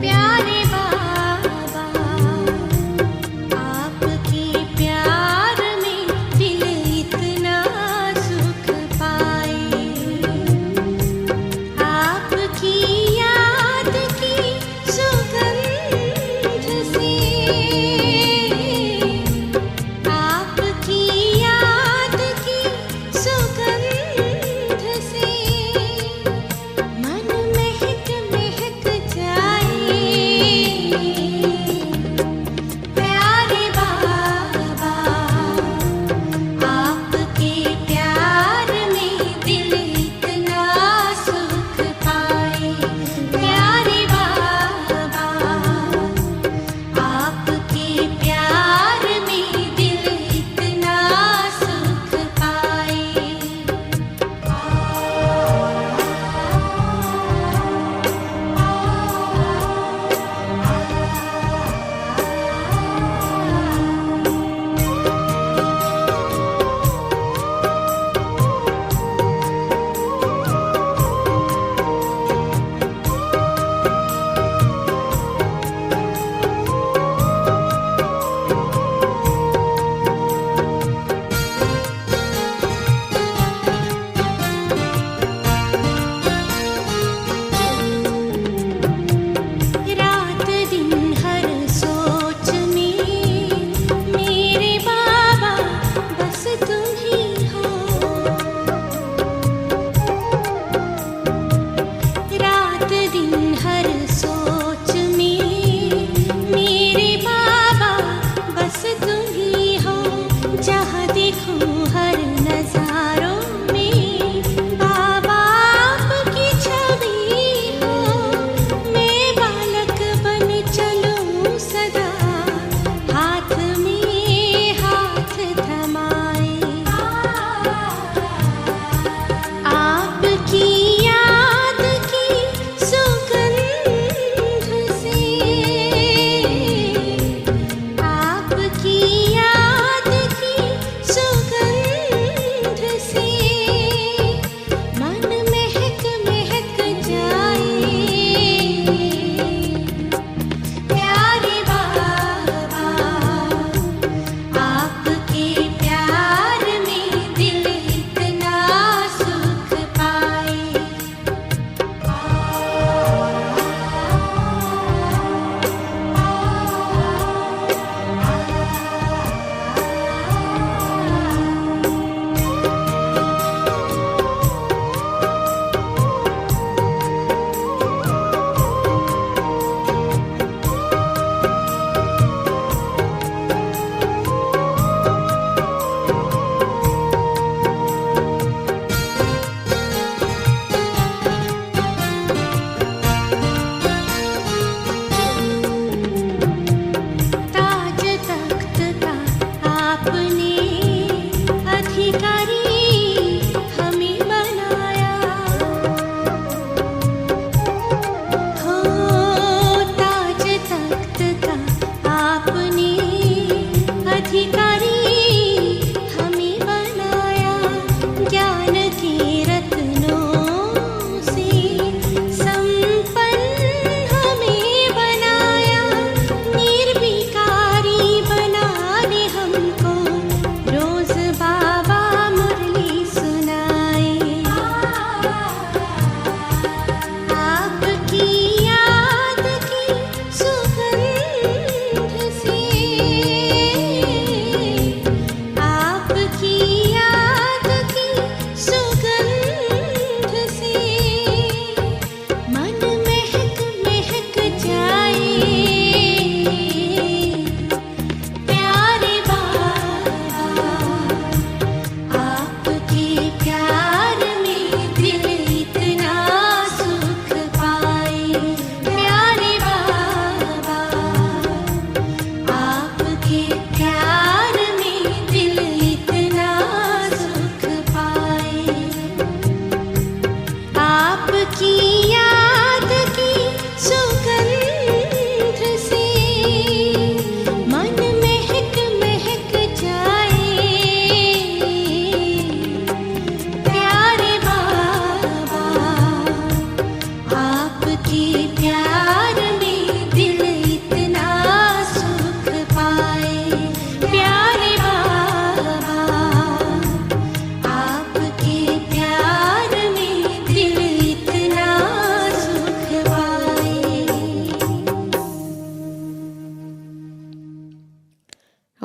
प्यारे बाबा, आपके प्यार में दिल इतना सुख पाए। आपकी याद की सुगंध से, आपकी याद की सुगंध से मन महक महक जाए।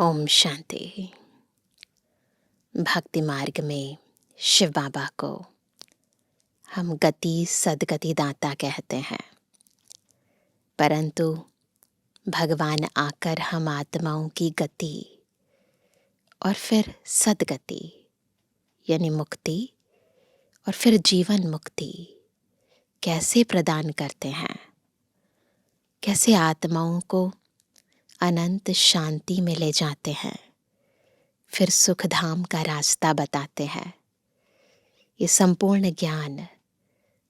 ओम शांति। भक्ति मार्ग में शिव बाबा को हम गति सदगति दाता कहते हैं, परंतु भगवान आकर हम आत्माओं की गति और फिर सदगति यानी मुक्ति और फिर जीवन मुक्ति कैसे प्रदान करते हैं, कैसे आत्माओं को अनंत शांति में ले जाते हैं, फिर सुखधाम का रास्ता बताते हैं। ये संपूर्ण ज्ञान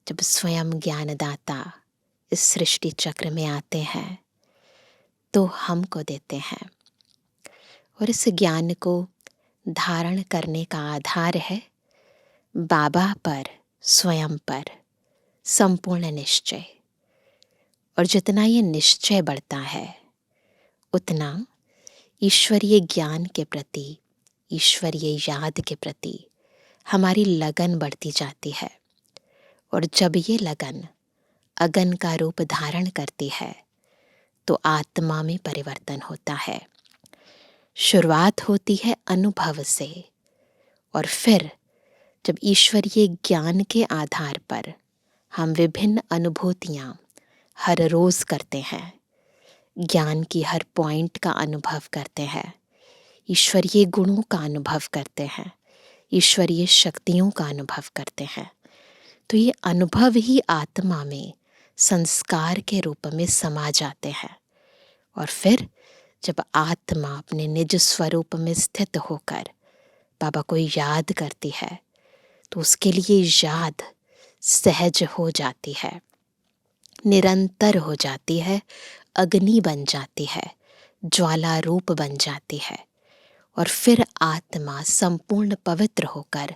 जब स्वयं ज्ञानदाता इस सृष्टि चक्र में आते हैं तो हमको देते हैं, और इस ज्ञान को धारण करने का आधार है बाबा पर, स्वयं पर संपूर्ण निश्चय। और जितना ये निश्चय बढ़ता है उतना ईश्वरीय ज्ञान के प्रति, ईश्वरीय याद के प्रति हमारी लगन बढ़ती जाती है। और जब ये लगन अगन का रूप धारण करती है तो आत्मा में परिवर्तन होता है। शुरुआत होती है अनुभव से, और फिर जब ईश्वरीय ज्ञान के आधार पर हम विभिन्न अनुभूतियाँ हर रोज करते हैं, ज्ञान की हर पॉइंट का अनुभव करते हैं, ईश्वरीय गुणों का अनुभव करते हैं, ईश्वरीय शक्तियों का अनुभव करते हैं, तो ये अनुभव ही आत्मा में संस्कार के रूप में समा जाते हैं। और फिर जब आत्मा अपने निज स्वरूप में स्थित होकर बाबा को याद करती है तो उसके लिए याद सहज हो जाती है, निरंतर हो जाती है, अग्नि बन जाती है, ज्वाला रूप बन जाती है। और फिर आत्मा संपूर्ण पवित्र होकर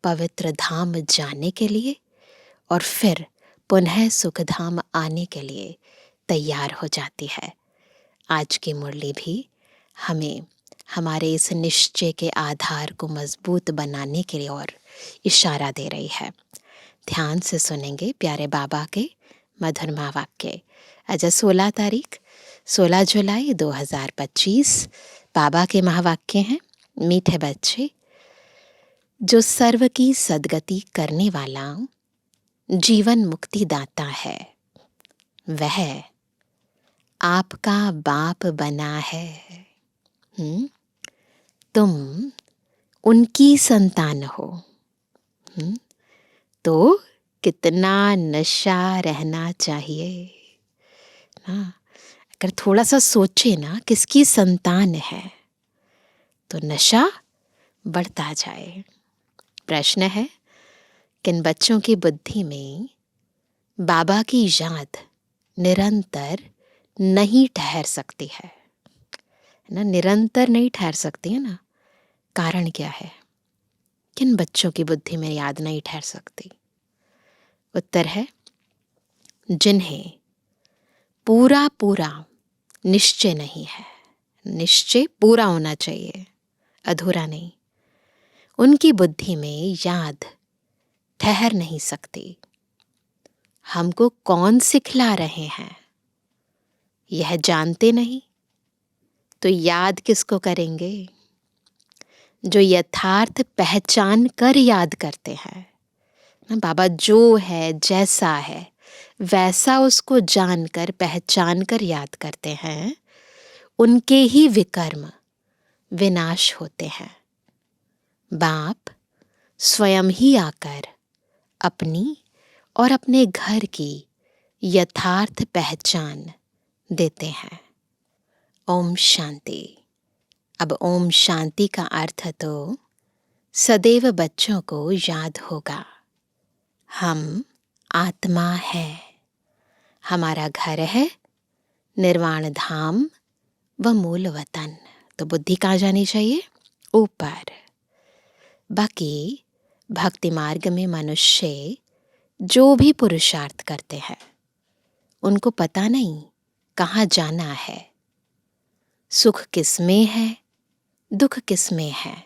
पवित्र धाम जाने के लिए और फिर पुनः सुखधाम आने के लिए तैयार हो जाती है। आज की मुरली भी हमें हमारे इस निश्चय के आधार को मजबूत बनाने के लिए और इशारा दे रही है। ध्यान से सुनेंगे प्यारे बाबा के मधुर महावाक्य। आज 16 तारीख 16 जुलाई 2025 बाबा के महावाक्य हैं। मीठे बच्चे, जो सर्व की सदगति करने वाला जीवन मुक्ति दाता है, वह आपका बाप बना है। तुम उनकी संतान हो। तो कितना नशा रहना चाहिए ना। अगर थोड़ा सा सोचे ना किसकी संतान है तो नशा बढ़ता जाए। प्रश्न है, किन बच्चों की बुद्धि में बाबा की याद निरंतर नहीं ठहर सकती है ना, निरंतर नहीं ठहर सकती है ना। कारण क्या है? किन बच्चों की बुद्धि में याद नहीं ठहर सकती? उत्तर है, जिन्हें पूरा पूरा निश्चय नहीं है। निश्चय पूरा होना चाहिए, अधूरा नहीं। उनकी बुद्धि में याद ठहर नहीं सकती। हमको कौन सिखला रहे हैं यह जानते नहीं तो याद किसको करेंगे? जो यथार्थ पहचान कर याद करते हैं ना, बाबा जो है जैसा है वैसा उसको जानकर पहचान कर याद करते हैं, उनके ही विकर्म विनाश होते हैं। बाप स्वयं ही आकर अपनी और अपने घर की यथार्थ पहचान देते हैं। ओम शांति। अब ओम शांति का अर्थ तो सदैव बच्चों को याद होगा। हम आत्मा है, हमारा घर है निर्वाण धाम व मूल वतन। तो बुद्धि कहाँ जानी चाहिए? ऊपर। बाकी भक्ति मार्ग में मनुष्य जो भी पुरुषार्थ करते हैं उनको पता नहीं कहाँ जाना है, सुख किसमें है, दुख किसमें है,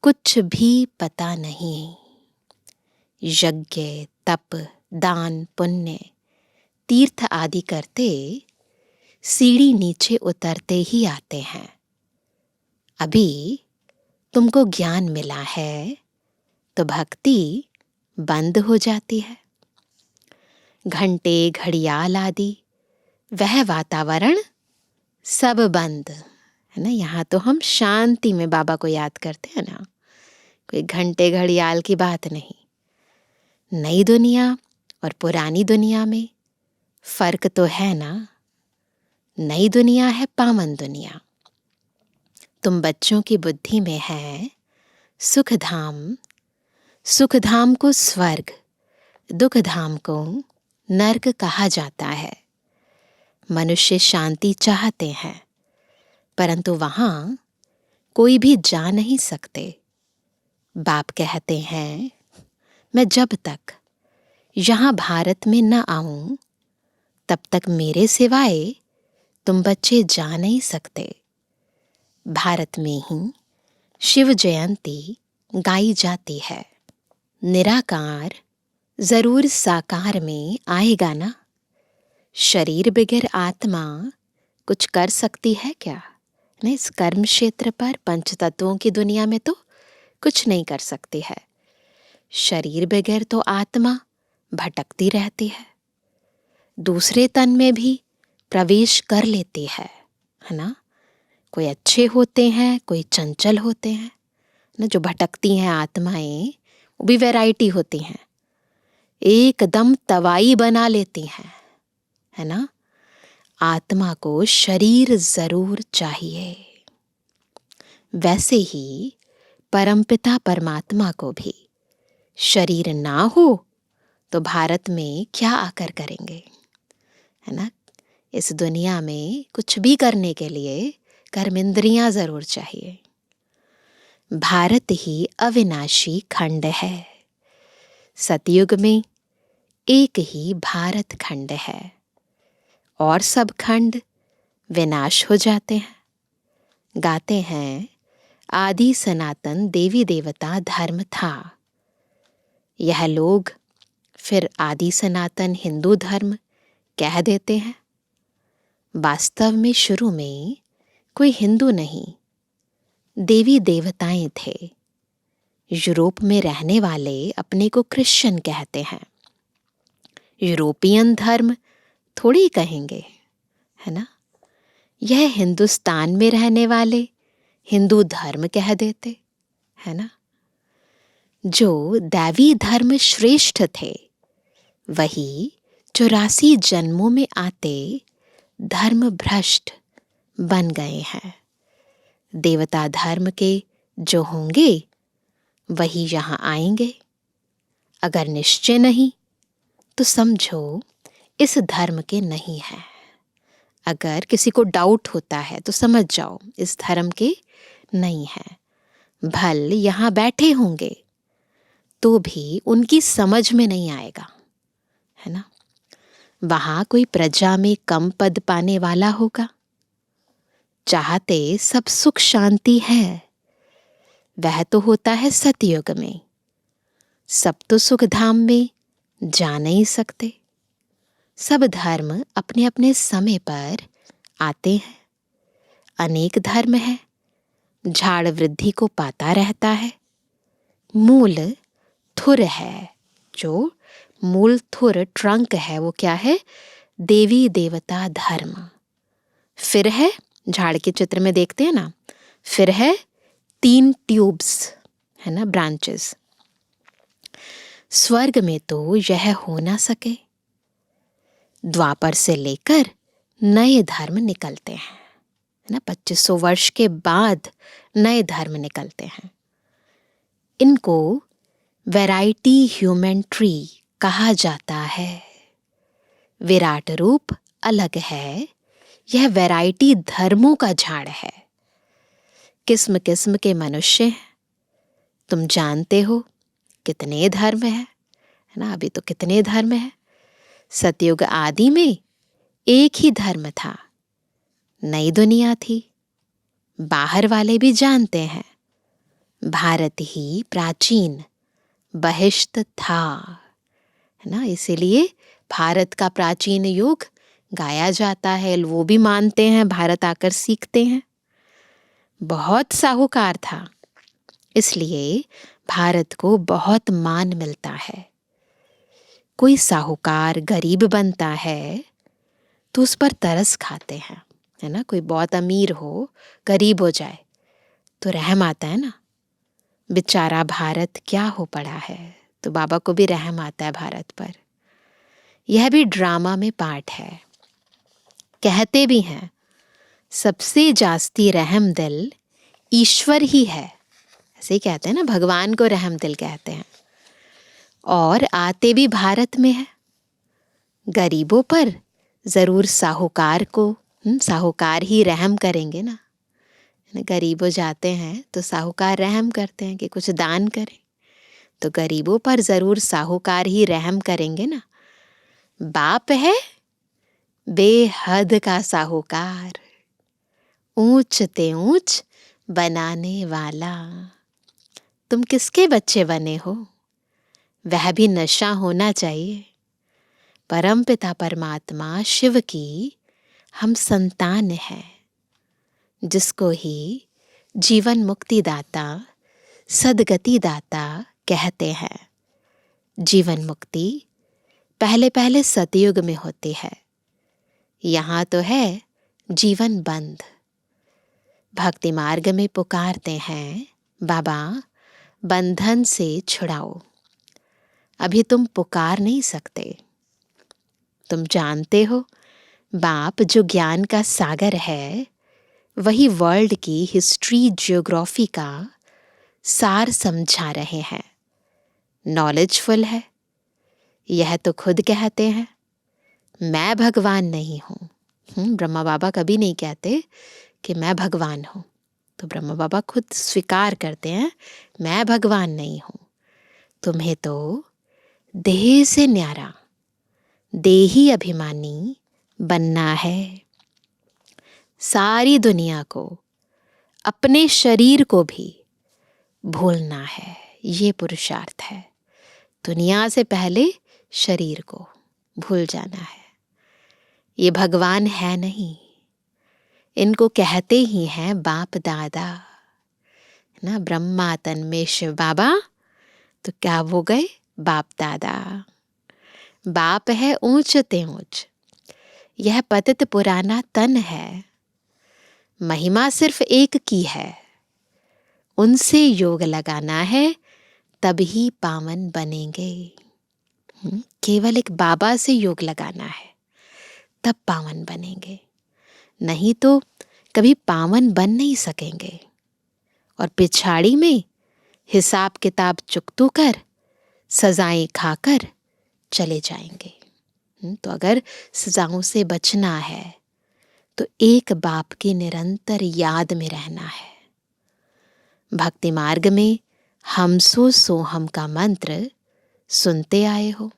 कुछ भी पता नहीं। यज्ञ, तप, दान, पुण्य, तीर्थ आदि करते सीढ़ी नीचे उतरते ही आते हैं। अभी तुमको ज्ञान मिला है तो भक्ति बंद हो जाती है। घंटे घड़ियाल आदि वह वातावरण सब बंद है ना। यहाँ तो हम शांति में बाबा को याद करते हैं ना, कोई घंटे घड़ियाल की बात नहीं। नई दुनिया और पुरानी दुनिया में फर्क तो है ना। नई दुनिया है पावन दुनिया। तुम बच्चों की बुद्धि में है सुख धाम, सुख धाम को स्वर्ग, दुख धाम को नर्क कहा जाता है। मनुष्य शांति चाहते हैं परंतु वहां कोई भी जा नहीं सकते। बाप कहते हैं मैं जब तक यहाँ भारत में न आऊं तब तक मेरे सिवाय तुम बच्चे जा नहीं सकते। भारत में ही शिव जयंती गाई जाती है। निराकार जरूर साकार में आएगा ना। शरीर बगैर आत्मा कुछ कर सकती है क्या? नहीं, इस कर्म क्षेत्र पर पंच तत्वों की दुनिया में तो कुछ नहीं कर सकती है। शरीर बगैर तो आत्मा भटकती रहती है, दूसरे तन में भी प्रवेश कर लेती है ना। कोई अच्छे होते हैं, कोई चंचल होते हैं ना। जो भटकती हैं आत्माएं वो भी वैरायटी होती हैं, एकदम तवाई बना लेती हैं है ना। आत्मा को शरीर जरूर चाहिए। वैसे ही परमपिता परमात्मा को भी शरीर ना हो तो भारत में क्या आकर करेंगे है ना। इस दुनिया में कुछ भी करने के लिए कर्मेंद्रियां जरूर चाहिए। भारत ही अविनाशी खंड है। सतयुग में एक ही भारत खंड है और सब खंड विनाश हो जाते हैं। गाते हैं आदि सनातन देवी देवता धर्म था। यह लोग फिर आदि सनातन हिंदू धर्म कह देते हैं। वास्तव में शुरू में कोई हिंदू नहीं, देवी देवताएं थे। यूरोप में रहने वाले अपने को क्रिश्चियन कहते हैं। यूरोपियन धर्म थोड़ी कहेंगे है ना। यह हिंदुस्तान में रहने वाले हिंदू धर्म कह देते है ना। जो दैवी धर्म श्रेष्ठ थे वही 84 जन्मों में आते धर्म भ्रष्ट बन गए हैं। देवता धर्म के जो होंगे वही यहाँ आएंगे। अगर निश्चय नहीं तो समझो इस धर्म के नहीं है। अगर किसी को डाउट होता है तो समझ जाओ इस धर्म के नहीं है। भल यहाँ बैठे होंगे तो भी उनकी समझ में नहीं आएगा है ना। वहां कोई प्रजा में कम पद पाने वाला होगा। चाहते सब सुख शांति है, वह तो होता है सतयुग में। सब तो सुख धाम में जा नहीं सकते। सब धर्म अपने अपने समय पर आते हैं। अनेक धर्म है, झाड़ वृद्धि को पाता रहता है। मूल थुर है, जो मूल थुर ट्रंक है वो क्या है? देवी देवता धर्म। फिर है, झाड़ के चित्र में देखते हैं ना, फिर है 3 ट्यूब्स है ना, ब्रांचेस। स्वर्ग में तो यह हो ना सके। द्वापर से लेकर नए धर्म निकलते हैं है ना। 2500 वर्ष के बाद नए धर्म निकलते हैं। इनको वैरायटी ह्यूमन ट्री कहा जाता है। विराट रूप अलग है, यह वैरायटी धर्मों का झाड़ है। किस्म किस्म के मनुष्य हैं। तुम जानते हो कितने धर्म है ना। अभी तो कितने धर्म है। सतयुग आदि में एक ही धर्म था, नई दुनिया थी। बाहर वाले भी जानते हैं भारत ही प्राचीन बहिष्त था है ना। इसीलिए भारत का प्राचीन युग गाया जाता है। वो भी मानते हैं, भारत आकर सीखते हैं। बहुत साहूकार था, इसलिए भारत को बहुत मान मिलता है। कोई साहूकार गरीब बनता है तो उस पर तरस खाते हैं, है ना। कोई बहुत अमीर हो, गरीब हो जाए तो रहम आता है ना, बेचारा भारत क्या हो पड़ा है। तो बाबा को भी रहम आता है भारत पर। यह भी ड्रामा में पार्ट है। कहते भी हैं सबसे जास्ती रहम दिल ईश्वर ही है, ऐसे ही कहते हैं ना, भगवान को रहम दिल कहते हैं। और आते भी भारत में है। गरीबों पर जरूर साहूकार को, साहूकार ही रहम करेंगे ना। गरीब हो जाते हैं तो साहूकार रहम करते हैं कि कुछ दान करें, तो गरीबों पर जरूर साहूकार ही रहम करेंगे ना। बाप है बेहद का साहूकार, ऊंच ते ऊंच बनाने वाला। तुम किसके बच्चे बने हो, वह भी नशा होना चाहिए। परमपिता परमात्मा शिव की हम संतान हैं, जिसको ही जीवन मुक्ति दाता, सदगति दाता कहते हैं। जीवन मुक्ति पहले पहले सतयुग में होती है, यहाँ तो है जीवन बंद। भक्ति मार्ग में पुकारते हैं, बाबा बंधन से छुड़ाओ। अभी तुम पुकार नहीं सकते। तुम जानते हो बाप जो ज्ञान का सागर है, वही वर्ल्ड की हिस्ट्री ज्योग्राफी का सार समझा रहे हैं। नॉलेजफुल है। यह तो खुद कहते हैं मैं भगवान नहीं हूँ। ब्रह्मा बाबा कभी नहीं कहते कि मैं भगवान हूँ। तो ब्रह्मा बाबा खुद स्वीकार करते हैं मैं भगवान नहीं हूँ। तुम्हें तो देह से न्यारा, देही अभिमानी बनना है। सारी दुनिया को, अपने शरीर को भी भूलना है। ये पुरुषार्थ है। दुनिया से पहले शरीर को भूल जाना है। ये भगवान है नहीं, इनको कहते ही हैं बाप दादा, है ना। ब्रह्मा तन्मय शिव बाबा, तो क्या हो गए बाप दादा। बाप है ऊंच ते ऊंच। यह पतित पुराना तन है। महिमा सिर्फ एक की है, उनसे योग लगाना है, तभी पावन बनेंगे। केवल एक बाबा से योग लगाना है, तब पावन बनेंगे। नहीं तो कभी पावन बन नहीं सकेंगे। और पिछाड़ी में हिसाब किताब चुकतू कर, सजाएं खाकर चले जाएंगे। तो अगर सजाओं से बचना है तो एक बाप की निरंतर याद में रहना है। भक्ति मार्ग में हम सो सोहम का मंत्र सुनते आए हो।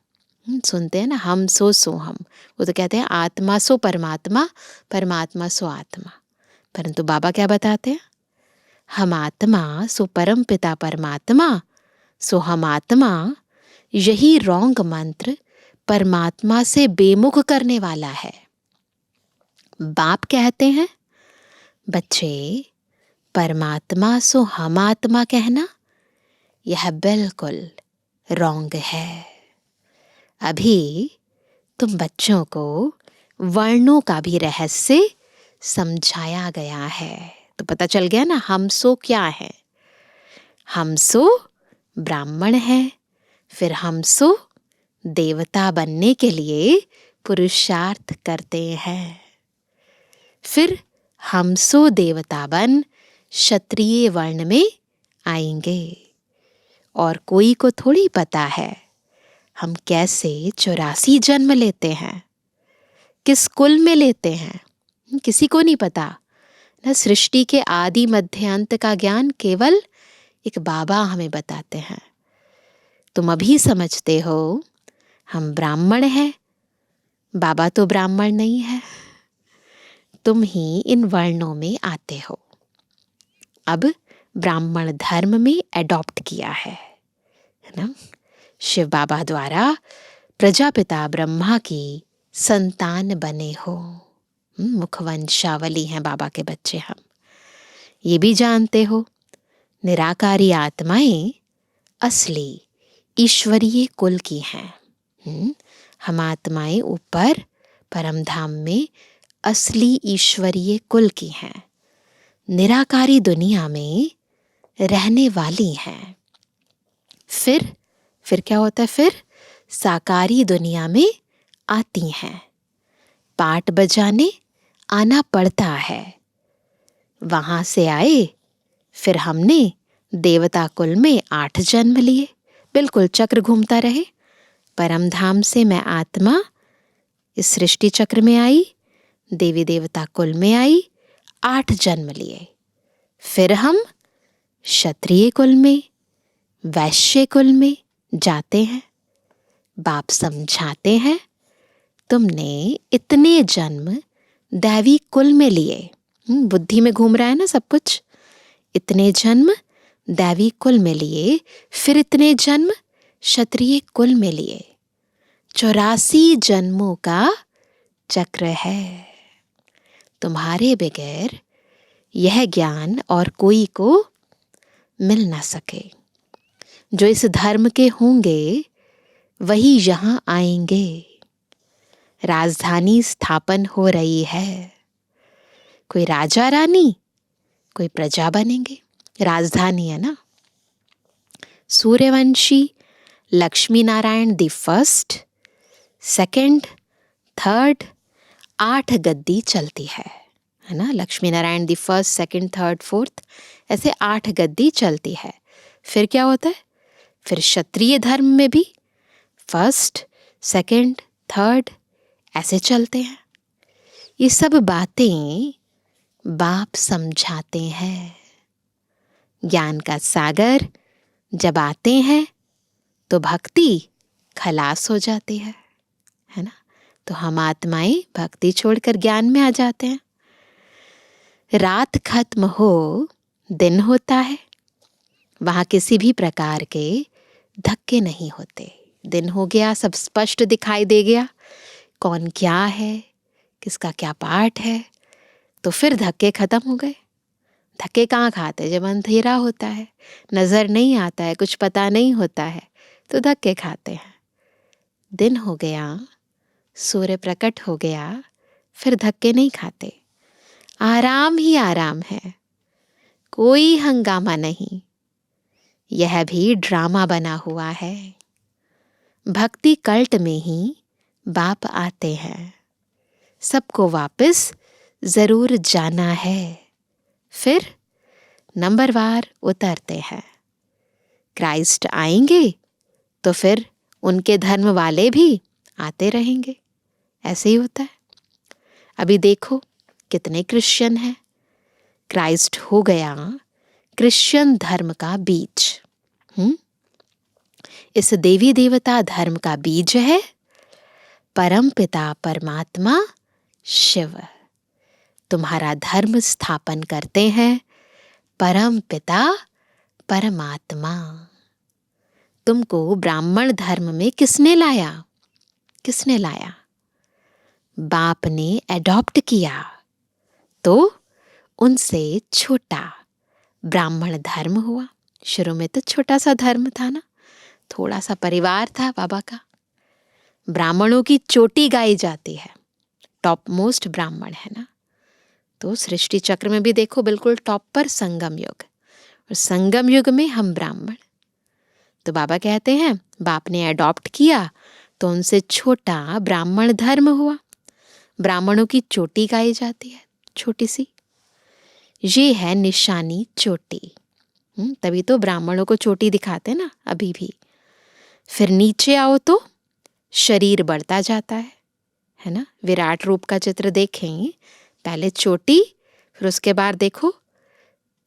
सुनते हैं ना, हम सो सोहम। वो तो कहते हैं आत्मा सो परमात्मा, परमात्मा सो आत्मा। परंतु बाबा क्या बताते हैं, हम आत्मा सो परम पिता परमात्मा सो हम आत्मा। यही रॉन्ग मंत्र परमात्मा से बेमुख करने वाला है। बाप कहते हैं बच्चे परमात्मा सो हम आत्मा कहना, यह बिल्कुल रॉन्ग है। अभी तुम बच्चों को वर्णों का भी रहस्य समझाया गया है, तो पता चल गया ना हम सो क्या है। हम सो ब्राह्मण है, फिर हम सो देवता बनने के लिए पुरुषार्थ करते हैं। फिर हम सो देवता बन क्षत्रिय वर्ण में आएंगे। और कोई को थोड़ी पता है हम कैसे 84 जन्म लेते हैं, किस कुल में लेते हैं, किसी को नहीं पता ना। सृष्टि के आदि मध्य अंत का ज्ञान केवल एक बाबा हमें बताते हैं। तुम अभी समझते हो हम ब्राह्मण हैं, बाबा तो ब्राह्मण नहीं है। तुम ही इन वर्णों में आते हो। अब ब्राह्मण धर्म में एडॉप्ट किया है ना। शिव बाबा द्वारा प्रजापिता ब्रह्मा की संतान बने हो। मुखवंशावली हैं बाबा के बच्चे हम। ये भी जानते हो, निराकारी आत्माएं असली ईश्वरीय कुल की हैं। हम आत्माएं ऊपर परमधाम में असली ईश्वरीय कुल की हैं, निराकारी दुनिया में रहने वाली हैं। फिर क्या होता है? फिर साकारी दुनिया में आती हैं, पाट बजाने आना पड़ता है। वहां से आए, फिर हमने देवता कुल में 8 जन्म लिए, बिल्कुल चक्र घूमता रहे। परमधाम से मैं आत्मा इस सृष्टि चक्र में आई, देवी देवता कुल में आई, 8 जन्म लिए। फिर हम क्षत्रिय कुल में, वैश्य कुल में जाते हैं। बाप समझाते हैं, तुमने इतने जन्म दैवी कुल में लिए। बुद्धि में घूम रहा है ना सब कुछ। इतने जन्म दैवी कुल में लिए, फिर इतने जन्म क्षत्रिय कुल में लिए। 84 जन्मों का चक्र है। तुम्हारे बगैर यह ज्ञान और कोई को मिल ना सके। जो इस धर्म के होंगे वही यहां आएंगे। राजधानी स्थापन हो रही है। कोई राजा रानी, कोई प्रजा बनेंगे। राजधानी है ना। Suryavanshi Lakshmi Narayan the first, second, third, 8 गद्दी चलती है ना। Lakshmi Narayan the first, second, third, fourth, ऐसे 8 गद्दी चलती है। फिर क्या होता है? फिर क्षत्रिय धर्म में भी फर्स्ट, सेकंड, थर्ड ऐसे चलते हैं। ये सब बातें बाप समझाते हैं। ज्ञान का सागर जब आते हैं तो भक्ति खलास हो जाती है ना। तो हम आत्माएं भक्ति छोड़कर ज्ञान में आ जाते हैं। रात खत्म हो, दिन होता है। वहां किसी भी प्रकार के धक्के नहीं होते। दिन हो गया, सब स्पष्ट दिखाई दे गया, कौन क्या है, किसका क्या पार्ट है। तो फिर धक्के खत्म हो गए। धक्के कहाँ खाते? जब अंधेरा होता है, नजर नहीं आता है, कुछ पता नहीं होता है, तो धक्के खाते हैं। दिन हो गया, सूर्य प्रकट हो गया, फिर धक्के नहीं खाते। आराम ही आराम है, कोई हंगामा नहीं। यह भी ड्रामा बना हुआ है। भक्ति कल्ट में ही बाप आते हैं। सबको वापस जरूर जाना है। फिर नंबरवार उतरते हैं। क्राइस्ट आएंगे तो फिर उनके धर्म वाले भी आते रहेंगे। ऐसे ही होता है। अभी देखो कितने क्रिश्चियन हैं। क्राइस्ट हो गया क्रिश्चियन धर्म का बीज। इस देवी देवता धर्म का बीज है परम पिता परमात्मा शिव। तुम्हारा धर्म स्थापन करते हैं परम पिता परमात्मा। तुमको ब्राह्मण धर्म में किसने लाया? किसने लाया? बाप ने एडॉप्ट किया। तो उनसे छोटा ब्राह्मण धर्म हुआ। शुरू में तो छोटा सा धर्म था ना, थोड़ा सा परिवार था बाबा का। ब्राह्मणों की चोटी गाई जाती है, टॉप मोस्ट ब्राह्मण है ना। तो सृष्टि चक्र में भी देखो बिल्कुल टॉप पर संगम युग, और संगम युग में हम ब्राह्मण। तो बाबा कहते हैं बाप ने एडॉप्ट किया तो उनसे छोटा ब्राह्मण धर्म हुआ। ब्राह्मणों की चोटी गाई जाती है, छोटी सी। ये है निशानी चोटी। तभी तो ब्राह्मणों को चोटी दिखाते ना अभी भी। फिर नीचे आओ तो शरीर बढ़ता जाता है ना। विराट रूप का चित्र देखें, पहले चोटी, फिर उसके बाद देखो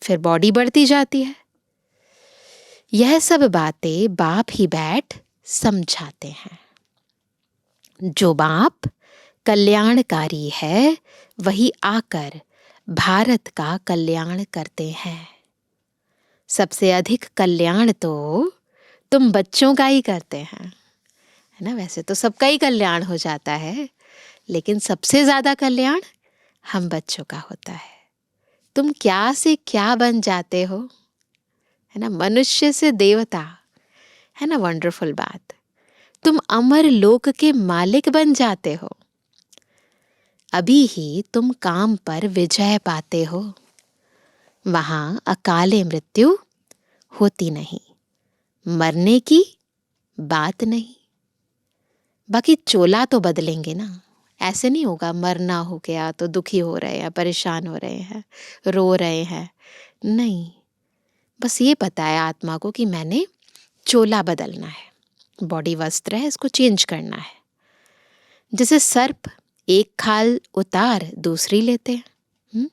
फिर बॉडी बढ़ती जाती है। यह सब बातें बाप ही बैठ समझाते हैं। जो बाप कल्याणकारी है वही आकर भारत का कल्याण करते हैं। सबसे अधिक कल्याण तो तुम बच्चों का ही करते हैं, है ना। वैसे तो सबका ही कल्याण हो जाता है, लेकिन सबसे ज्यादा कल्याण हम बच्चों का होता है। तुम क्या से क्या बन जाते हो, है ना, मनुष्य से देवता, है ना, वंडरफुल बात। तुम अमर लोक के मालिक बन जाते हो। अभी ही तुम काम पर विजय पाते हो। वहां अकाले मृत्यु होती नहीं, मरने की बात नहीं। बाकी चोला तो बदलेंगे ना, ऐसे नहीं होगा मरना हो गया तो दुखी हो रहे हैं, परेशान हो रहे हैं, रो रहे हैं, नहीं। बस ये पता है आत्मा को कि मैंने चोला बदलना है, बॉडी वस्त्र है, इसको चेंज करना है। जैसे सर्प एक खाल उतार दूसरी लेते हैं,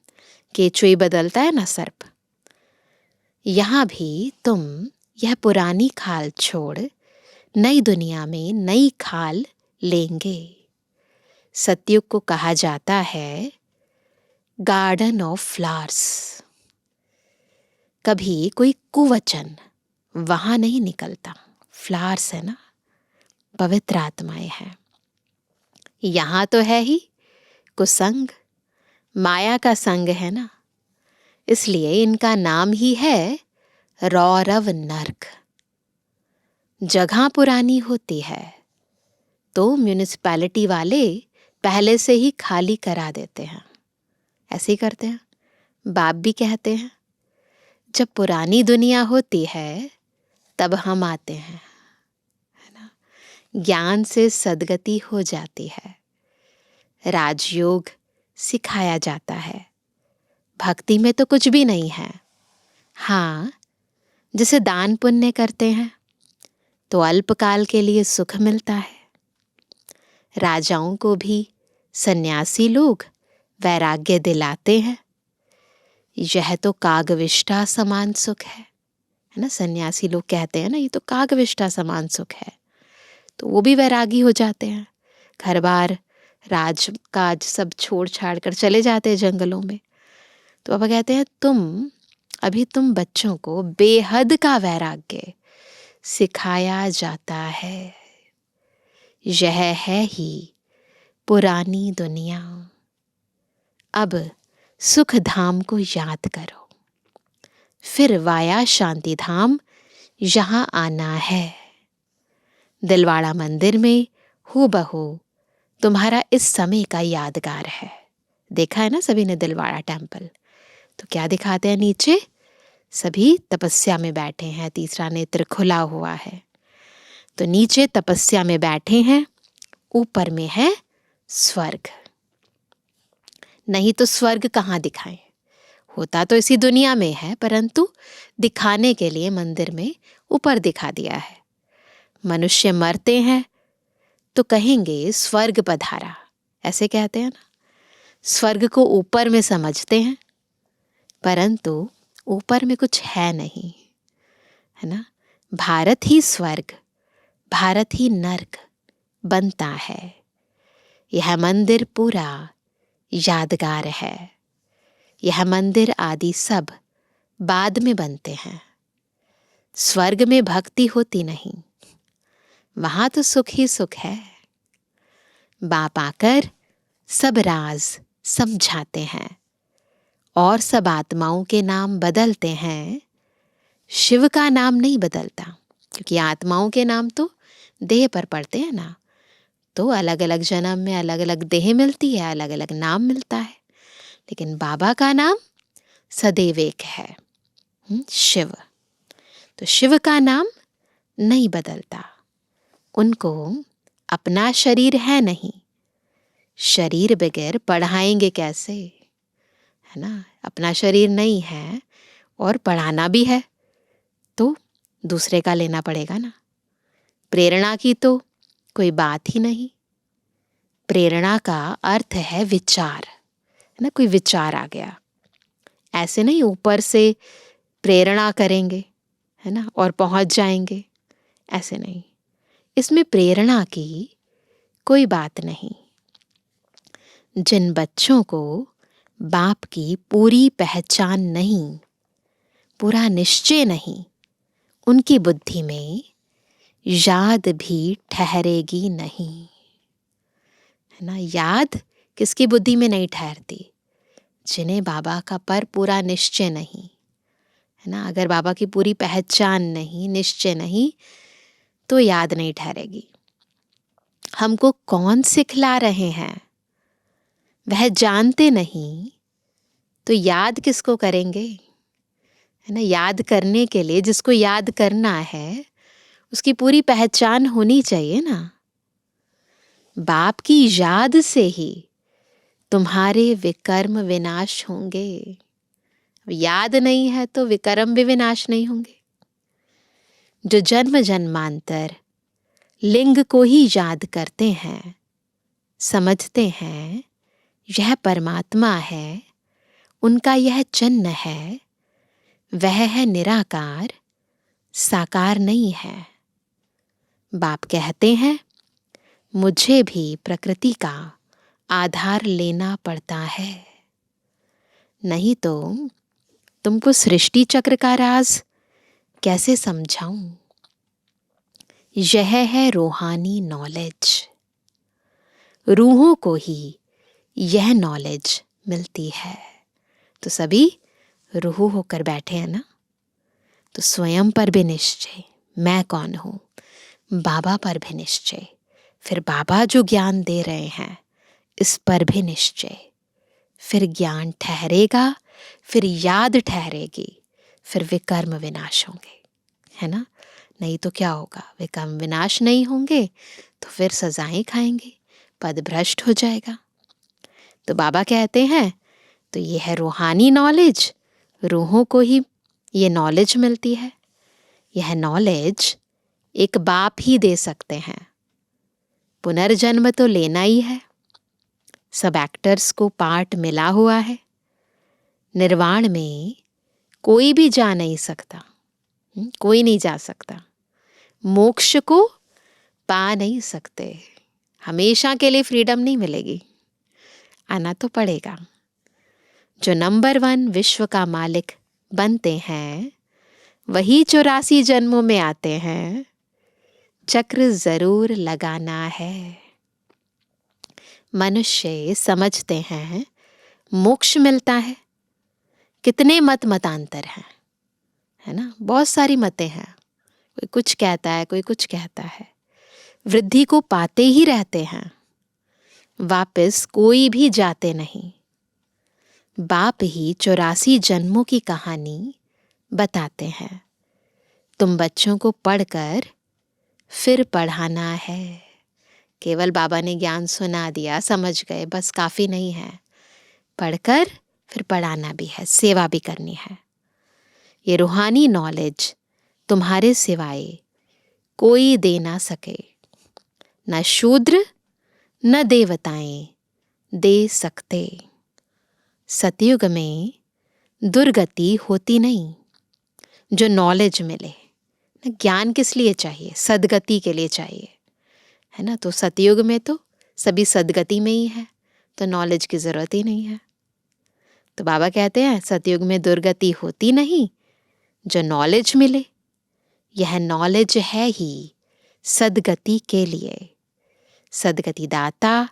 केचुई बदलता है ना सर्प। यहाँ भी तुम यह पुरानी खाल छोड़ नई दुनिया में नई खाल लेंगे। सतयुग को कहा जाता है गार्डन ऑफ फ्लावर्स। कभी कोई कुवचन वहां नहीं निकलता, फ्लावर्स है ना, पवित्र आत्माएं हैं। यहां तो है ही कुसंग, माया का संग है ना, इसलिए इनका नाम ही है रौरव नर्क। जगह पुरानी होती है तो म्यूनिसिपैलिटी वाले पहले से ही खाली करा देते हैं। ऐसे ही करते हैं, बाप भी कहते हैं जब पुरानी दुनिया होती है तब हम आते हैं, है ना। ज्ञान से सद्गति हो जाती है, राजयोग सिखाया जाता है। भक्ति में तो कुछ भी नहीं है। हाँ, जैसे दान पुण्य करते हैं तो अल्पकाल के लिए सुख मिलता है। राजाओं को भी सन्यासी लोग वैराग्य दिलाते हैं। यह तो कागविष्ठा समान सुख है ना। सन्यासी लोग कहते हैं ना, ये तो कागविष्ठा समान सुख है, तो वो भी वैरागी हो जाते हैं। घर बार राज काज सब छोड़ छाड़ कर चले जाते हैं जंगलों में। तो बाबा कहते हैं तुम बच्चों को बेहद का वैराग्य सिखाया जाता है। यह है ही पुरानी दुनिया। अब सुख धाम को याद करो, फिर वाया शांति धाम यहां आना है। दिलवाड़ा मंदिर में हूबहू तुम्हारा इस समय का यादगार है। देखा है ना सभी ने दिलवाड़ा टेम्पल, तो क्या दिखाते हैं नीचे? सभी तपस्या में बैठे हैं, तीसरा नेत्र खुला हुआ है। तो नीचे तपस्या में बैठे हैं, ऊपर में है स्वर्ग। नहीं तो स्वर्ग कहाँ दिखाएं? होता तो इसी दुनिया में है, परंतु दिखाने के लिए मंदिर में ऊपर दिखा दिया है। मनुष्य मरते हैं तो कहेंगे स्वर्ग पधारा, ऐसे कहते हैं ना। स्वर्ग को ऊपर में समझते हैं, परंतु ऊपर में कुछ है नहीं, है ना। भारत ही स्वर्ग, भारत ही नर्क बनता है। यह मंदिर पूरा यादगार है। यह मंदिर आदि सब बाद में बनते हैं। स्वर्ग में भक्ति होती नहीं, वहां तो सुख ही सुख है। बाप आकर सब राज समझाते हैं और सब आत्माओं के नाम बदलते हैं। शिव का नाम नहीं बदलता, क्योंकि आत्माओं के नाम तो देह पर पड़ते हैं ना। तो अलग अलग जन्म में अलग अलग देह मिलती है, अलग अलग नाम मिलता है। लेकिन बाबा का नाम सदैव एक है, शिव। तो शिव का नाम नहीं बदलता। उनको अपना शरीर है नहीं, शरीर बगैर पढ़ाएंगे कैसे, है ना। अपना शरीर नहीं है और पढ़ाना भी है तो दूसरे का लेना पड़ेगा ना। प्रेरणा की तो कोई बात ही नहीं। प्रेरणा का अर्थ है विचार, है ना। कोई विचार आ गया, ऐसे नहीं ऊपर से प्रेरणा करेंगे, है ना, और पहुंच जाएंगे, ऐसे नहीं। इसमें प्रेरणा की कोई बात नहीं। जिन बच्चों को बाप की पूरी पहचान नहीं, पूरा निश्चय नहीं, उनकी बुद्धि में याद भी ठहरेगी नहीं, है ना। याद किसकी बुद्धि में नहीं ठहरती? जिन्हें बाबा का पर पूरा निश्चय नहीं है ना, अगर बाबा की पूरी पहचान नहीं, निश्चय नहीं, तो याद नहीं ठहरेगी। हमको कौन सिखला रहे हैं वह जानते नहीं, तो याद किसको करेंगे, है ना। याद करने के लिए जिसको याद करना है उसकी पूरी पहचान होनी चाहिए ना। बाप की याद से ही तुम्हारे विकर्म विनाश होंगे। याद नहीं है तो विकर्म भी विनाश नहीं होंगे। जो जन्म जन्मांतर लिंग को ही याद करते हैं, समझते हैं यह परमात्मा है, उनका यह चिन्ह है, वह है निराकार, साकार नहीं है। बाप कहते हैं मुझे भी प्रकृति का आधार लेना पड़ता है, नहीं तो तुमको सृष्टि चक्र का राज कैसे समझाऊं। यह है रूहानी नॉलेज। रूहों को ही यह नॉलेज मिलती है। तो सभी रूह होकर बैठे हैं ना, तो स्वयं पर भी निश्चय, मैं कौन हूं, बाबा पर भी निश्चय, फिर बाबा जो ज्ञान दे रहे हैं इस पर भी निश्चय, फिर ज्ञान ठहरेगा, फिर याद ठहरेगी, फिर विकर्म विनाश होंगे, है ना। नहीं तो क्या होगा, विकर्म विनाश नहीं होंगे तो फिर सजाएं खाएंगे, पद भ्रष्ट हो जाएगा। तो बाबा कहते हैं तो ये है रूहानी नॉलेज, रूहों को ही ये नॉलेज मिलती है। यह नॉलेज एक बाप ही दे सकते हैं। पुनर्जन्म तो लेना ही है, सब एक्टर्स को पार्ट मिला हुआ है। निर्वाण में कोई भी जा नहीं सकता, कोई नहीं जा सकता। मोक्ष को पा नहीं सकते, हमेशा के लिए फ्रीडम नहीं मिलेगी, आना तो पड़ेगा। जो नंबर 1 विश्व का मालिक बनते हैं वही 84 जन्मों में आते हैं, चक्र जरूर लगाना है। मनुष्य समझते हैं मोक्ष मिलता है, कितने मतांतर हैं, है ना, बहुत सारी मतें हैं, कोई कुछ कहता है, कोई कुछ कहता है। वृद्धि को पाते ही रहते हैं, वापस कोई भी जाते नहीं। बाप ही 84 जन्मों की कहानी बताते हैं। तुम बच्चों को पढ़कर फिर पढ़ाना है। केवल बाबा ने ज्ञान सुना दिया, समझ गए, बस काफ़ी नहीं है। पढ़कर फिर पढ़ाना भी है, सेवा भी करनी है। ये रूहानी नॉलेज तुम्हारे सिवाय कोई दे ना सके, न शूद्र न देवताएं दे सकते। सतयुग में दुर्गति होती नहीं, जो नॉलेज मिले। ज्ञान किस लिए चाहिए, सदगति के लिए चाहिए, है ना। तो सतयुग में तो सभी सदगति में ही है, तो नॉलेज की ज़रूरत ही नहीं है। तो बाबा कहते हैं सतयुग में दुर्गति होती नहीं, जो नॉलेज मिले। यह नॉलेज है ही सदगति के लिए। सदगति दाता,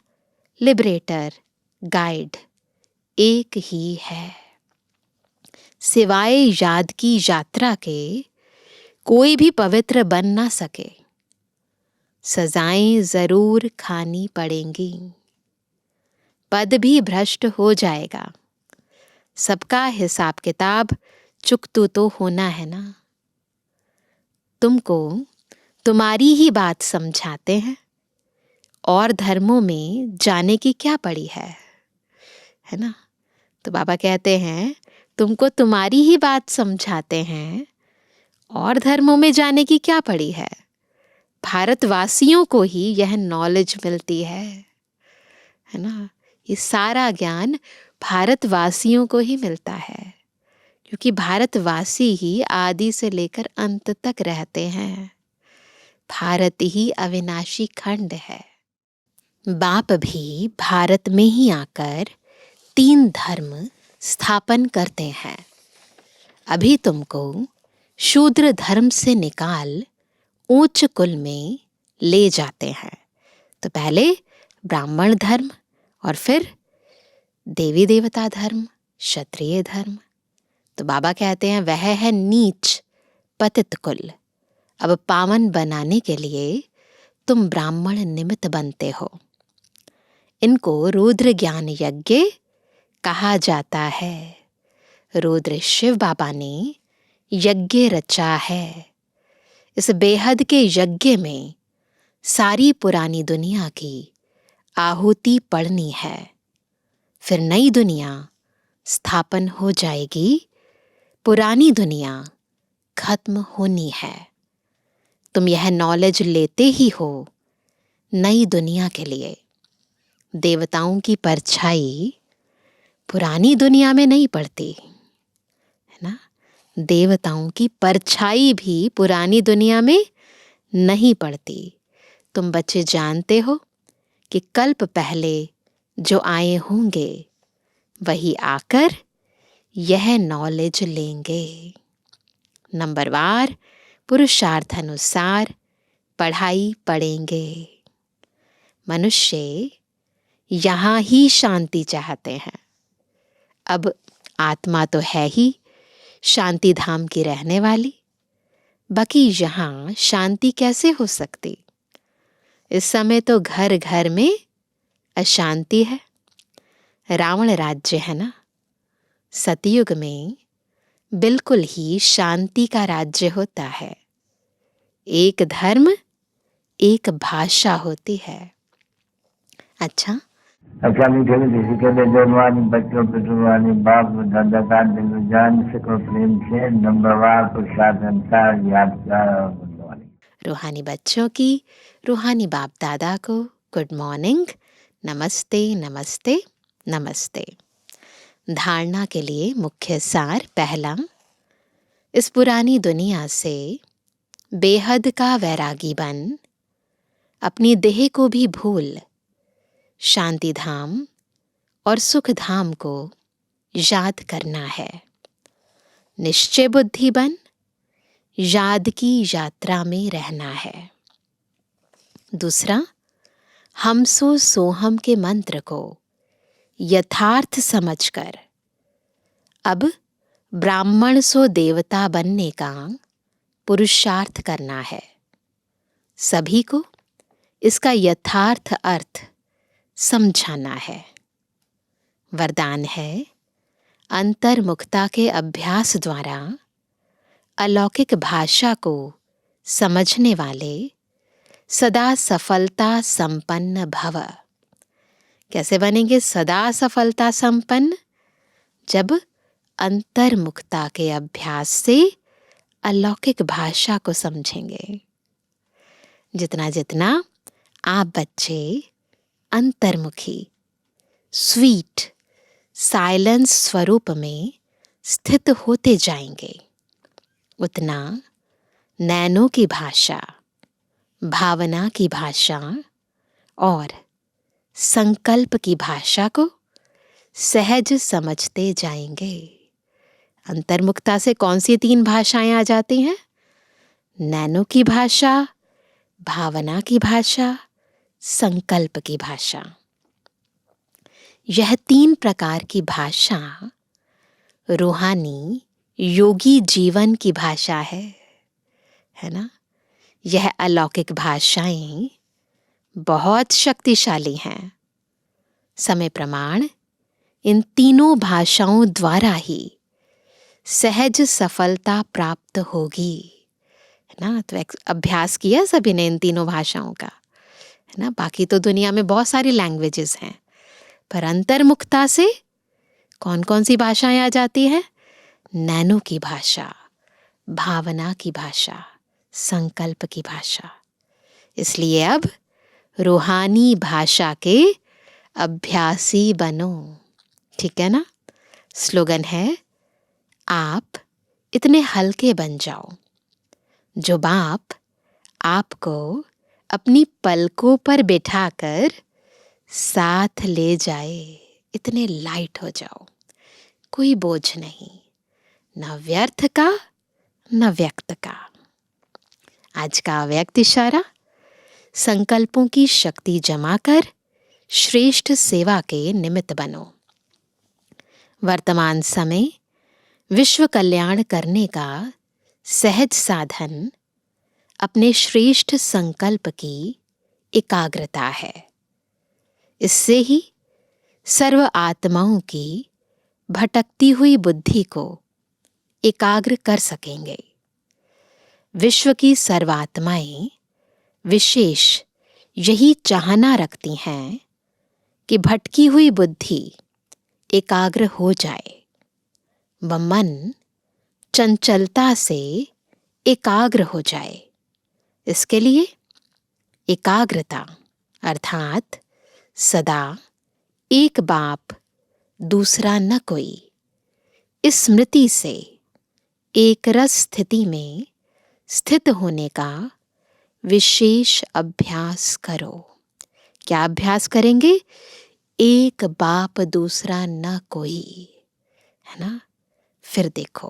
लिबरेटर, गाइड एक ही है। सिवाय याद की यात्रा के कोई भी पवित्र बन ना सके। सजाएं जरूर खानी पड़ेंगी, पद भी भ्रष्ट हो जाएगा। सबका हिसाब किताब चुकतू तो होना है ना। तुमको तुम्हारी ही बात समझाते हैं, और धर्मों में जाने की क्या पड़ी है ना। तो बाबा कहते हैं तुमको तुम्हारी ही बात समझाते हैं, और धर्मों में जाने की क्या पड़ी है। भारतवासियों को ही यह नॉलेज मिलती है ना। ये सारा ज्ञान भारतवासियों को ही मिलता है, क्योंकि भारतवासी ही आदि से लेकर अंत तक रहते हैं। भारत ही अविनाशी खंड है। बाप भी भारत में ही आकर 3 धर्म स्थापन करते हैं। अभी तुमको शूद्र धर्म से निकाल उच्च कुल में ले जाते हैं। तो पहले ब्राह्मण धर्म और फिर देवी देवता धर्म, क्षत्रिय धर्म। तो बाबा कहते हैं वह है नीच पतित कुल। अब पावन बनाने के लिए तुम ब्राह्मण निमित्त बनते हो। इनको रुद्र ज्ञान यज्ञ कहा जाता है। रुद्र शिव बाबा ने यज्ञ रचा है। इस बेहद के यज्ञ में सारी पुरानी दुनिया की आहुति पड़नी है। फिर नई दुनिया स्थापन हो जाएगी, पुरानी दुनिया खत्म होनी है। तुम यह नॉलेज लेते ही हो नई दुनिया के लिए। देवताओं की परछाई पुरानी दुनिया में नहीं पड़ती, है ना। देवताओं की परछाई भी पुरानी दुनिया में नहीं पड़ती। तुम बच्चे जानते हो कि कल्प पहले जो आए होंगे वही आकर यह नॉलेज लेंगे। नंबरवार पुरुषार्थ अनुसार पढ़ाई पढ़ेंगे। मनुष्य यहाँ ही शांति चाहते हैं। अब आत्मा तो है ही शांति धाम की रहने वाली, बाकी यहाँ शांति कैसे हो सकती? इस समय तो घर घर में अशांति है। रावण राज्य है ना। सतयुग में बिल्कुल ही शांति का राज्य होता है। एक धर्म एक भाषा होती है। अच्छा, मीठे मीठे के बेदरवानी बच्चों पितरवानी बाप दादा का दिल जान सको प्रेम से नंबरवार पुरुषार्थ अनुसार याद करवानी। रूहानी बच्चों की रूहानी बाप दादा को गुड मॉर्निंग, नमस्ते नमस्ते नमस्ते। धारणा के लिए मुख्य सार। पहला, इस पुरानी दुनिया से बेहद का वैरागी बन अपनी देह को भी भूल शांति धाम और सुख धाम को याद करना है। निश्चय बुद्धि बन याद की यात्रा में रहना है। दूसरा, हम सो सोहम के मंत्र को यथार्थ समझकर अब ब्राह्मण सो देवता बनने का पुरुषार्थ करना है। सभी को इसका यथार्थ अर्थ समझाना है। वरदान है, अंतर्मुखता के अभ्यास द्वारा अलौकिक भाषा को समझने वाले सदा सफलता संपन्न भव। कैसे बनेंगे सदा सफलता संपन्न? जब अंतर्मुखता के अभ्यास से अलौकिक भाषा को समझेंगे। जितना जितना आप बच्चे अंतर्मुखी स्वीट साइलेंस स्वरूप में स्थित होते जाएंगे, उतना नैनो की भाषा, भावना की भाषा और संकल्प की भाषा को सहज समझते जाएंगे। अंतर्मुखता से कौन सी 3 भाषाएं आ जाती हैं? नैनो की भाषा, भावना की भाषा, संकल्प की भाषा। यह 3 प्रकार की भाषा रूहानी योगी जीवन की भाषा है ना। यह अलौकिक भाषाएं बहुत शक्तिशाली हैं। समय प्रमाण इन तीनों भाषाओं द्वारा ही सहज सफलता प्राप्त होगी, है ना। तो अभ्यास किया सभी ने इन तीनों भाषाओं का, है ना। बाकी तो दुनिया में बहुत सारी लैंग्वेजेस हैं, पर अंतर्मुखता से कौन कौन सी भाषाएं आ जाती हैं? नैनो की भाषा, भावना की भाषा, संकल्प की भाषा। इसलिए अब रूहानी भाषा के अभ्यासी बनो, ठीक है ना। स्लोगन है, आप इतने हल्के बन जाओ जो बाप आपको अपनी पलकों पर बैठाकर साथ ले जाए। इतने लाइट हो जाओ, कोई बोझ नहीं, न व्यर्थ का न व्यक्त का। आज का अव्यक्त इशारा, संकल्पों की शक्ति जमा कर श्रेष्ठ सेवा के निमित्त बनो। वर्तमान समय विश्व कल्याण करने का सहज साधन अपने श्रेष्ठ संकल्प की एकाग्रता है। इससे ही सर्व आत्माओं की भटकती हुई बुद्धि को एकाग्र कर सकेंगे। विश्व की सर्वात्माएं विशेष यही चाहना रखती हैं कि भटकी हुई बुद्धि एकाग्र हो जाए, व मन चंचलता से एकाग्र हो जाए। इसके लिए एकाग्रता अर्थात सदा एक बाप दूसरा न कोई, इस स्मृति से एक रस स्थिति में स्थित होने का विशेष अभ्यास करो। क्या अभ्यास करेंगे? एक बाप दूसरा न कोई, है ना। फिर देखो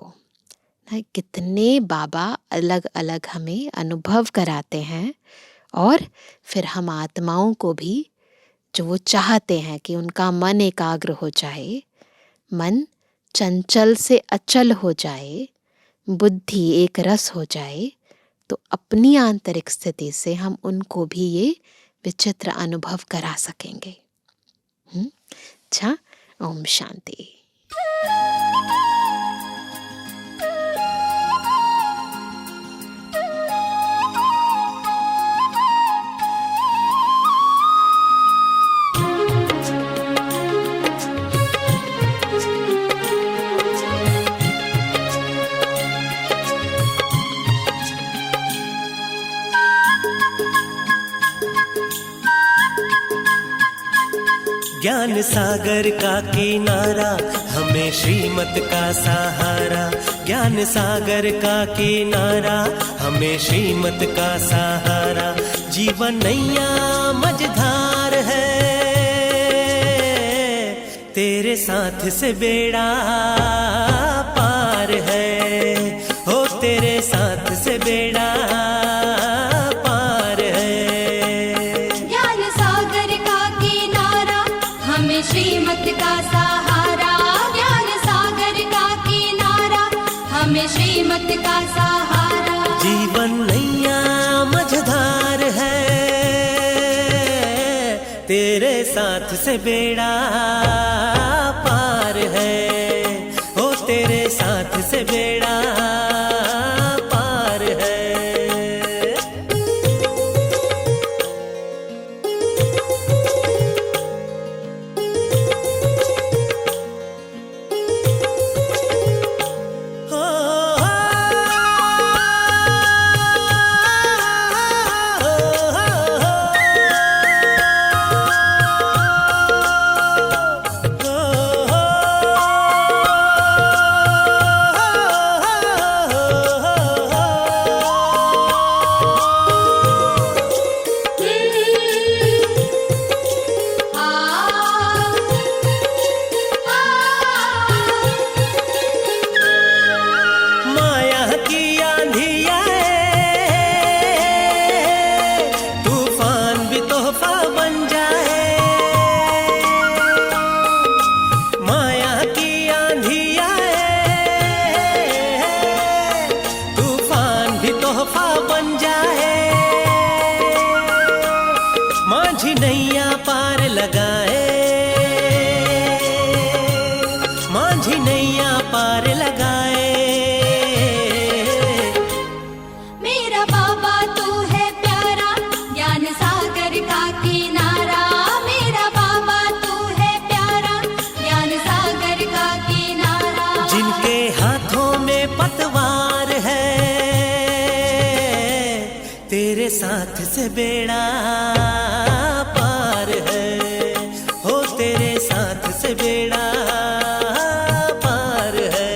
ना कितने बाबा अलग अलग हमें अनुभव कराते हैं, और फिर हम आत्माओं को भी जो वो चाहते हैं कि उनका मन एकाग्र हो जाए, मन चंचल से अचल हो जाए, बुद्धि एक रस हो जाए, तो अपनी आंतरिक स्थिति से हम उनको भी ये विचित्र अनुभव करा सकेंगे। अच्छा, ओम शांति। ज्ञान सागर का किनारा हमें श्रीमत का सहारा, ज्ञान सागर का किनारा हमें श्रीमत का सहारा। जीवन नैया मझधार है, तेरे साथ से बेड़ा पार है, हो तेरे साथ से बेड़ा पार है। ज्ञान सागर का किनारा हमें श्रीमत का सहारा, ज्ञान सागर का किनारा हमें श्रीमत का सहारा। जीवन नैया मझधार है, तेरे साथ से बेड़ा पार है, हो तेरे साथ से बेड़ा पार है। माया की आंधिया तूफान भी तोहफा बन जाए, माया की आंधिया तूफान भी तोहफा बन जाए। माझी नैया पार लगाए, माझी नैया पार लगाए। मेरा बाबा तू है प्यारा, ज्ञान सागर का किनारा। मेरा बाबा तू है प्यारा, ज्ञान सागर का किनारा। जिनके हाथों में पतवार है, तेरे साथ से बेड़ा पार है, हो तेरे साथ से बेड़ा पार है।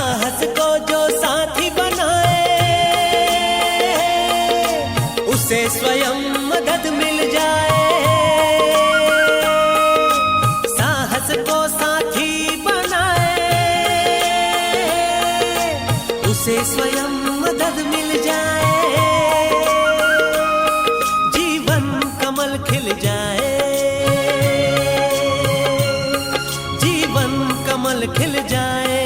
साहस को जो साथी बनाए उसे स्वयं मदद मिल जाए। साहस को साथी बनाए उसे स्वयं मदद मिल जाए। जीवन कमल खिल जाए, जीवन कमल खिल जाए।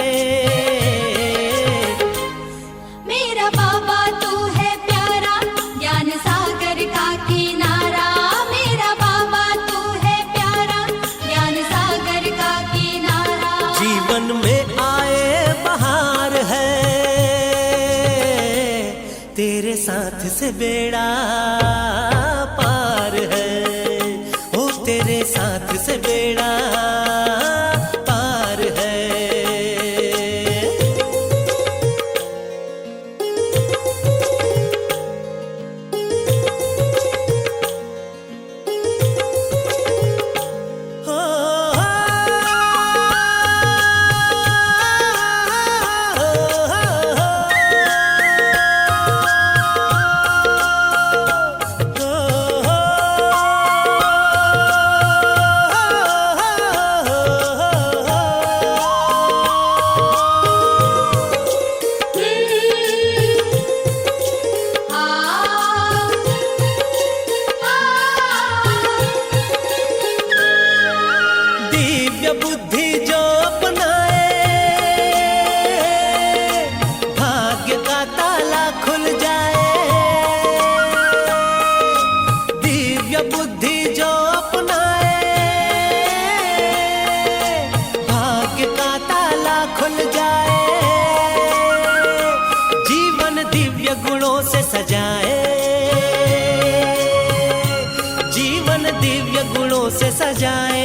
मेरा बाबा तू है प्यारा, ज्ञान सागर का किनारा। मेरा बाबा तू है प्यारा, ज्ञान सागर का किनारा। जीवन में आए बहार है, तेरे साथ से बेड़ा पार है। ओ तेरे साथ से बेड़ा पार है। दिव्य बुद्धि जो अपनाए भाग्य का ताला खुल जाए। दिव्य बुद्धि जो अपनाए भाग्य का ताला खुल जाए। जीवन दिव्य गुणों से सजाए, जीवन दिव्य गुणों से सजाए।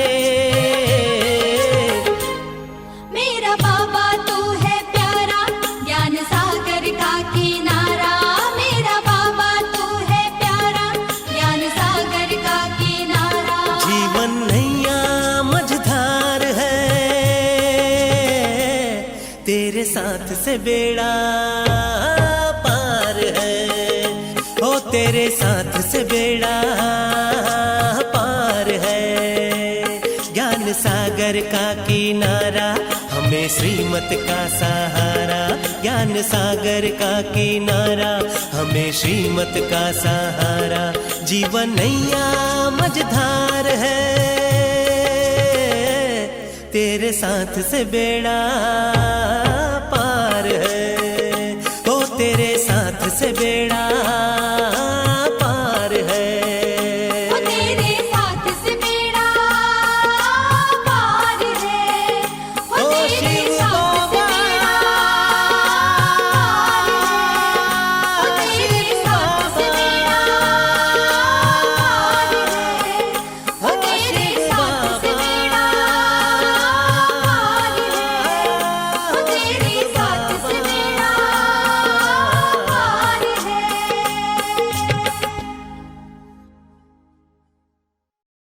मेरा बाबा तू है प्यारा, ज्ञान सागर का किनारा। मेरा बाबा तू है प्यारा, ज्ञान सागर का किनारा। जीवन नैया मझधार है, तेरे साथ से बेड़ा पार है। ओ तेरे साथ से बेड़ा पार है। ज्ञान सागर का किनारा हमें श्रीमत का सहारा। ज्ञान सागर का किनारा हमें श्रीमत का सहारा। जीवन नैया मझधार है, तेरे साथ से बेड़ा